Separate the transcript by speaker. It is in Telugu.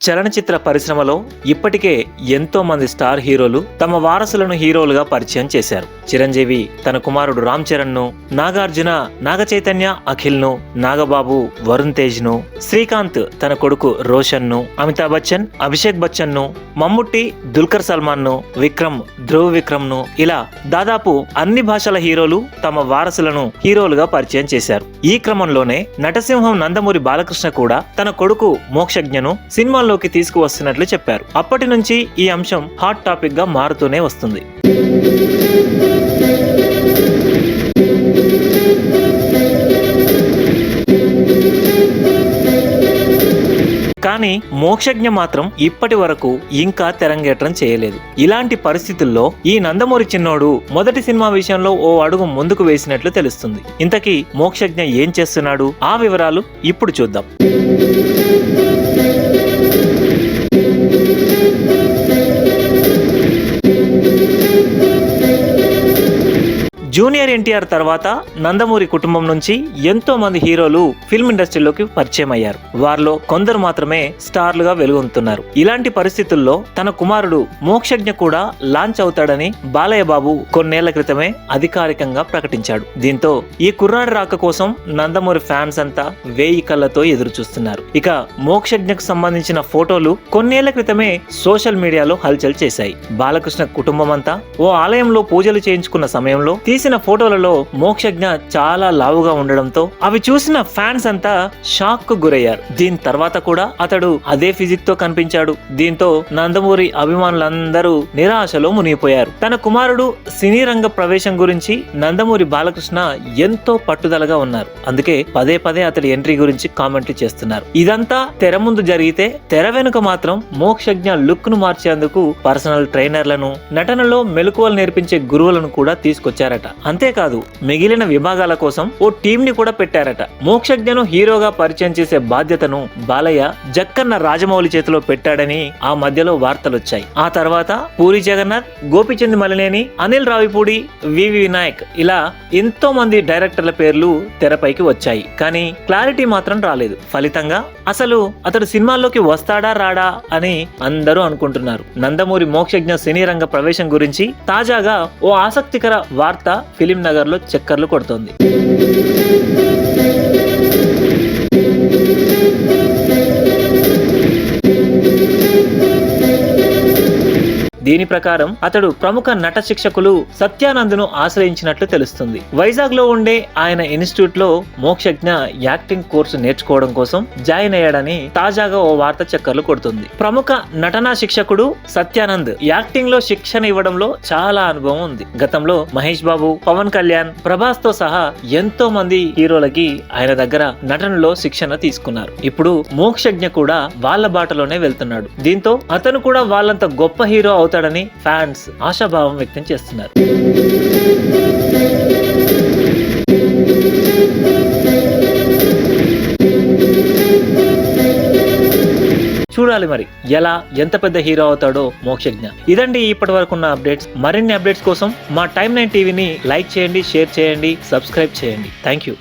Speaker 1: చలనచిత్ర పరిశ్రమలో ఇప్పటికే ఎంతో మంది స్టార్ హీరోలు తమ వారసులను హీరోలుగా పరిచయం చేశారు. చిరంజీవి తన కుమారుడు రామ్ చరణ్ ను, నాగార్జున నాగ చైతన్య అఖిల్ ను, నాగబాబు వరుణ్ తేజ్ ను, శ్రీకాంత్ తన కొడుకు రోషన్ ను, అమితాబ్ బచ్చన్ అభిషేక్ బచ్చన్ ను, మమ్ముట్టి దుల్కర్ సల్మాన్ ను, విక్రమ్ ధ్రువ్ విక్రమ్ ను, ఇలా దాదాపు అన్ని భాషల హీరోలు తమ వారసులను హీరోలుగా పరిచయం చేశారు. ఈ క్రమంలోనే నటసింహం నందమూరి బాలకృష్ణ కూడా తన కొడుకు మోక్షజ్ఞను సినిమాల్లోకి తీసుకువస్తున్నట్లు చెప్పారు. అప్పటి నుంచి ఈ అంశం హాట్ టాపిక్ గా మారుతూనే వస్తుంది. కానీ మోక్షజ్ఞ మాత్రం ఇప్పటి వరకు ఇంకా తెరంగేట్రం చేయలేదు. ఇలాంటి పరిస్థితుల్లో ఈ నందమూరి చిన్నోడు మొదటి సినిమా విషయంలో ఓ అడుగు ముందుకు వేసినట్లు తెలుస్తుంది. ఇంతకీ మోక్షజ్ఞ ఏం చేస్తున్నాడు, ఆ వివరాలు ఇప్పుడు చూద్దాం. జూనియర్ ఎన్టీఆర్ తర్వాత నందమూరి కుటుంబం నుంచి ఎంతో మంది హీరోలు ఫిల్మ్ ఇండస్ట్రీలోకి పరిచయం అయ్యారు. వారిలో కొందరు మాత్రమే స్టార్లుగా వెలుగొందుతున్నారు. ఇలాంటి పరిస్థితుల్లో తన కుమారుడు మోక్షజ్ఞ కూడా లాంచ్ అవుతాడని బాలయ్య బాబు కొన్నేళ్ల క్రితమే అధికారికంగా ప్రకటించాడు. దీంతో ఈ కుర్రాడి రాక కోసం నందమూరి ఫ్యాన్స్ అంతా వేయి కళ్ళతో ఎదురు చూస్తున్నారు. ఇక మోక్షజ్ఞకు సంబంధించిన ఫోటోలు కొన్నేళ్ల క్రితమే సోషల్ మీడియాలో హల్చల్ చేశాయి. బాలకృష్ణ కుటుంబం అంతా ఓ ఆలయంలో పూజలు చేయించుకున్న సమయంలో తీసిన ఫోటోలలో మోక్షజ్ఞ చాలా లావుగా ఉండడంతో అవి చూసిన ఫ్యాన్స్ అంతా షాక్ కు గురయ్యారు. దీని తర్వాత కూడా అతడు అదే ఫిజిక్ తో కనిపించాడు. దీంతో నందమూరి అభిమానులందరూ నిరాశలో మునిగిపోయారు. తన కుమారుడు సినీ రంగ ప్రవేశం గురించి నందమూరి బాలకృష్ణ ఎంతో పట్టుదలగా ఉన్నారు. అందుకే పదే పదే అతడి ఎంట్రీ గురించి కామెంట్లు చేస్తున్నారు. ఇదంతా తెర ముందు జరిగితే తెర వెనుక మాత్రం మోక్షజ్ఞ లుక్ ను మార్చేందుకు పర్సనల్ ట్రైనర్లను, నటనలో మెలకువలు నేర్పించే గురువులను కూడా తీసుకొచ్చారట. అంతేకాదు మిగిలిన విభాగాల కోసం ఓ టీం ని కూడా పెట్టారట. మోక్షజ్ఞను హీరోగా పరిచయం చేసే బాధ్యతను బాలయ్య జక్కన్న రాజమౌళి చేతిలో పెట్టాడని ఆ మధ్యలో వార్తలొచ్చాయి. ఆ తర్వాత పూరి జగన్నాథ్, గోపిచంద్ మలినేని, అనిల్ రావిపూడి, వివి వినాయక్ ఇలా ఎంతో మంది డైరెక్టర్ల పేర్లు తెరపైకి వచ్చాయి. కానీ క్లారిటీ మాత్రం రాలేదు. ఫలితంగా అసలు అతడు సినిమాల్లోకి వస్తాడా రాడా అని అందరూ అనుకుంటున్నారు. నందమూరి మోక్షజ్ఞ సినీ రంగ ప్రవేశం గురించి తాజాగా ఓ ఆసక్తికర వార్త ఫిలిం నగర్ లో చక్కర్లు కొడుతోంది. దీని ప్రకారం అతడు ప్రముఖ నట శిక్షకులు సత్యానంద్ ను ఆశ్రయించినట్లు తెలుస్తుంది. వైజాగ్ లో ఉండే ఆయన ఇన్స్టిట్యూట్ లో మోక్షజ్ఞ యాక్టింగ్ కోర్సు నేర్చుకోవడం కోసం జాయిన్ అయ్యాడని తాజాగా ఓ వార్త చక్కర్లు కొడుతుంది. ప్రముఖ నటనా శిక్షకుడు సత్యానంద్ యాక్టింగ్ లో శిక్షణ ఇవ్వడంలో చాలా అనుభవం ఉంది. గతంలో మహేష్ బాబు, పవన్ కళ్యాణ్, ప్రభాస్ తో సహా ఎంతో మంది హీరోలకి ఆయన దగ్గర నటనలో శిక్షణ తీసుకున్నారు. ఇప్పుడు మోక్షజ్ఞ కూడా వాళ్ళ బాటలోనే వెళ్తున్నాడు. దీంతో అతను కూడా వాళ్ళంత గొప్ప హీరో అవుతాడని ఫ్యాన్స్ ఆశాభావం వ్యక్తం చేస్తున్నారు. చూడాలి మరి ఎలా ఎంత పెద్ద హీరో అవుతాడో మోక్షజ్ఞ. ఇదండి ఇప్పటి వరకు ఉన్న అప్డేట్స్. మరిన్ని అప్డేట్స్ కోసం మా టైమ్ 9 టీవీని లైక్ చేయండి, షేర్ చేయండి, సబ్స్క్రైబ్ చేయండి. Thank you.